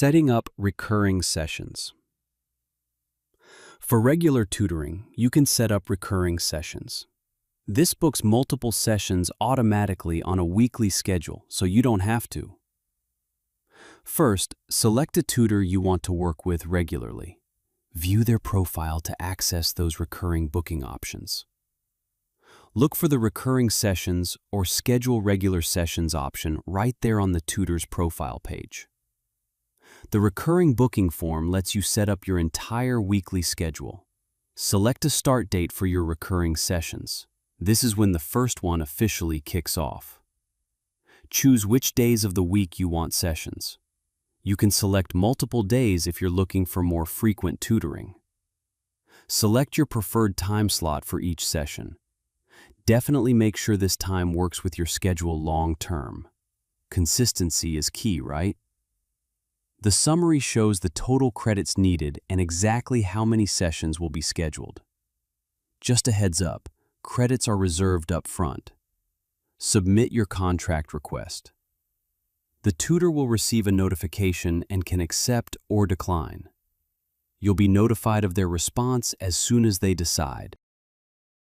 Setting up recurring sessions. For regular tutoring, you can set up recurring sessions. This books multiple sessions automatically on a weekly schedule, so you don't have to. First, select a tutor you want to work with regularly. View their profile to access those recurring booking options. Look for the recurring sessions or schedule regular sessions option right there on the tutor's profile page. The recurring booking form lets you set up your entire weekly schedule. Select a start date for your recurring sessions. This is when the first one officially kicks off. Choose which days of the week you want sessions. You can select multiple days if you're looking for more frequent tutoring. Select your preferred time slot for each session. Definitely make sure this time works with your schedule long term. Consistency is key, right? The summary shows the total credits needed and exactly how many sessions will be scheduled. Just a heads up, credits are reserved up front. Submit your contract request. The tutor will receive a notification and can accept or decline. You'll be notified of their response as soon as they decide.